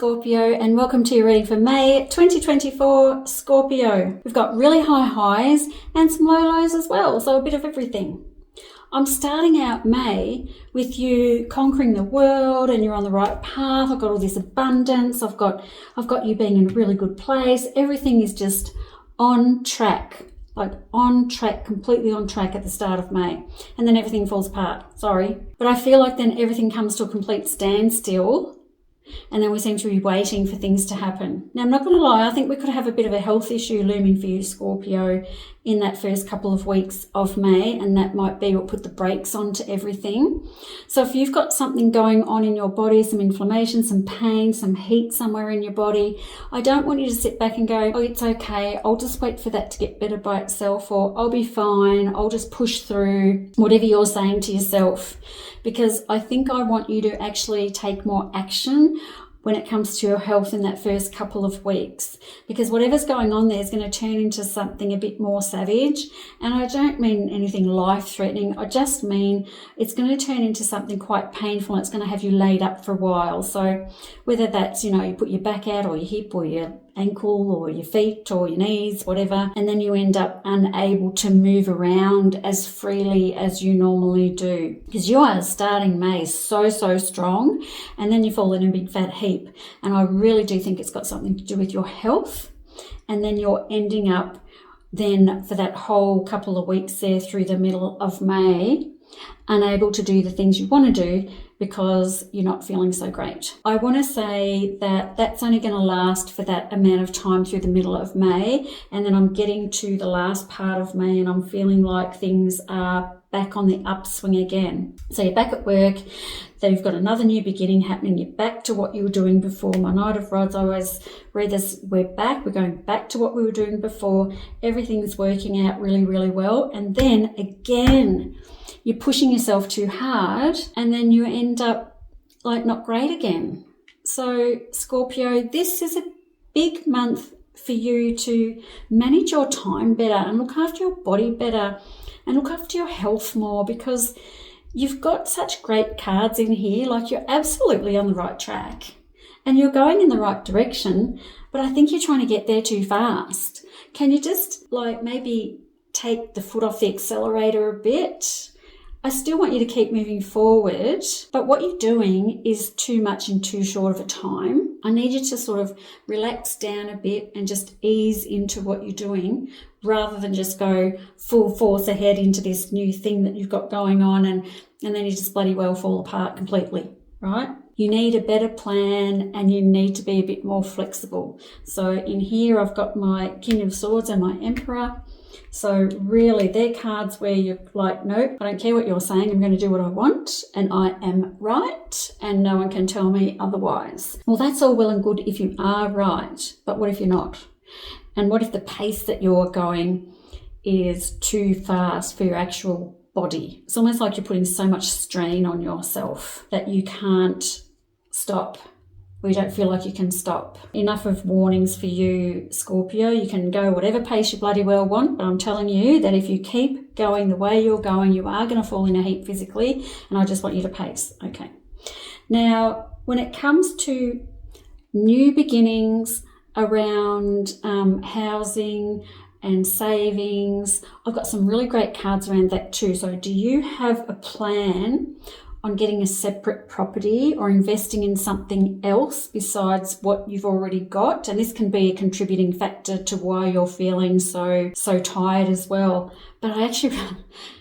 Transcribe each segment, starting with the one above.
Scorpio, and welcome to your reading for May 2024 Scorpio. We've got really high highs and some low lows as well, so a bit of everything. I'm starting out May with you conquering the world and you're on the right path. I've got all this abundance. I've got you being in a really good place. Everything is just on track, completely on track at the start of May. And then everything falls apart. Sorry. But I feel like then everything comes to a complete standstill. And then we seem to be waiting for things to happen. Now, I'm not going to lie, I think we could have a bit of a health issue looming for you, Scorpio, in that first couple of weeks of May, and that might be what put the brakes on to everything. So if you've got something going on in your body, some inflammation, some pain, some heat somewhere in your body, I don't want you to sit back and go, oh, it's okay, I'll just wait for that to get better by itself, or I'll be fine, I'll just push through, whatever you're saying to yourself. Because I think I want you to actually take more action when it comes to your health in that first couple of weeks, because whatever's going on there is going to turn into something a bit more savage. And I don't mean anything life-threatening. I just mean it's going to turn into something quite painful, and it's going to have you laid up for a while. So whether that's, you put your back out or your hip or your ankle or your feet or your knees, whatever, and then you end up unable to move around as freely as you normally do, because you are starting May so strong, and then you fall in a big fat heap. And I really do think it's got something to do with your health, and then you're ending up then for that whole couple of weeks there through the middle of May unable to do the things you want to do because you're not feeling so great. I want to say that that's only going to last for that amount of time through the middle of May, and then I'm getting to the last part of May and I'm feeling like things are back on the upswing again. So you're back at work, so you've got another new beginning happening, you're back to what you were doing before. My Knight of Rods, I always read this, we're going back to what we were doing before, everything's working out really well, and then again, you're pushing yourself too hard and then you end up like not great again. So Scorpio, this is a big month for you to manage your time better and look after your body better and look after your health more, because you've got such great cards in here. Like, you're absolutely on the right track and you're going in the right direction, but I think you're trying to get there too fast. Can you just maybe take the foot off the accelerator a bit? I still want you to keep moving forward, but what you're doing is too much in too short of a time. I need you to sort of relax down a bit and just ease into what you're doing, rather than just go full force ahead into this new thing that you've got going on and then you just bloody well fall apart completely, right? You need a better plan and you need to be a bit more flexible. So in here I've got my King of Swords and my Emperor. So really, they're cards where you're like, nope, I don't care what you're saying. I'm going to do what I want and I am right and no one can tell me otherwise. Well, that's all well and good if you are right, but what if you're not? And what if the pace that you're going is too fast for your actual body? It's almost like you're putting so much strain on yourself that you can't stop. We don't feel like you can stop. Enough of warnings for you, Scorpio. You can go whatever pace you bloody well want, but I'm telling you that if you keep going the way you're going, you are going to fall in a heap physically, and I just want you to pace. Okay. Now, when it comes to new beginnings around housing and savings, I've got some really great cards around that too. So do you have a plan on getting a separate property or investing in something else besides what you've already got? And this can be a contributing factor to why you're feeling so tired as well. But I actually,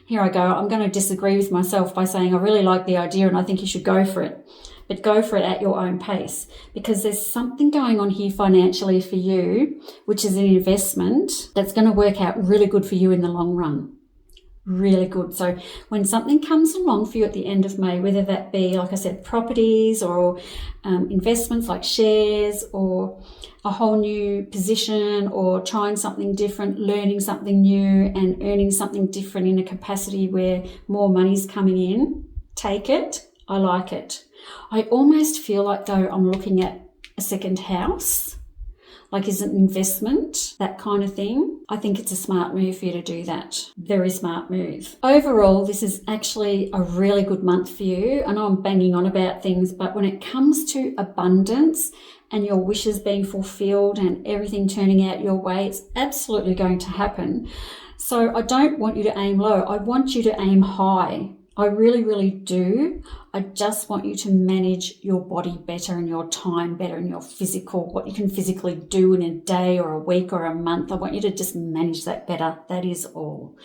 here I go, I'm going to disagree with myself by saying I really like the idea and I think you should go for it. But go for it at your own pace, because there's something going on here financially for you, which is an investment that's going to work out really good for you in the long run. Really good. So when something comes along for you at the end of May, whether that be, like I said, properties or investments like shares or a whole new position or trying something different, learning something new and earning something different in a capacity where more money's coming in, take it. I like it. I almost feel like though I'm looking at a second house, like is it an investment, that kind of thing. I think it's a smart move for you to do that. Very smart move. Overall, this is actually a really good month for you. I know I'm banging on about things, but when it comes to abundance and your wishes being fulfilled and everything turning out your way. It's absolutely going to happen. So I don't want you to aim low. I want you to aim high. I really, really do. I just want you to manage your body better and your time better and your physical, what you can physically do in a day or a week or a month. I want you to just manage that better. That is all.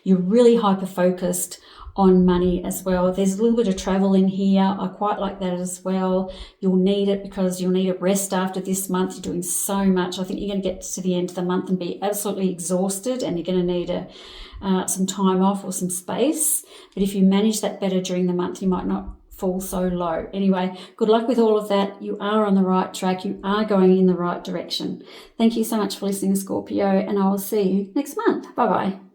You're really hyper-focused on money as well. There's a little bit of travel in here. I quite like that as well. You'll need it because you'll need a rest after this month. You're doing so much. I think you're going to get to the end of the month and be absolutely exhausted, and you're going to need some time off or some space. But if you manage that better during the month, you might not fall so low. Anyway, good luck with all of that. You are on the right track. You are going in the right direction. Thank you so much for listening, Scorpio, and I will see you next month. Bye-bye.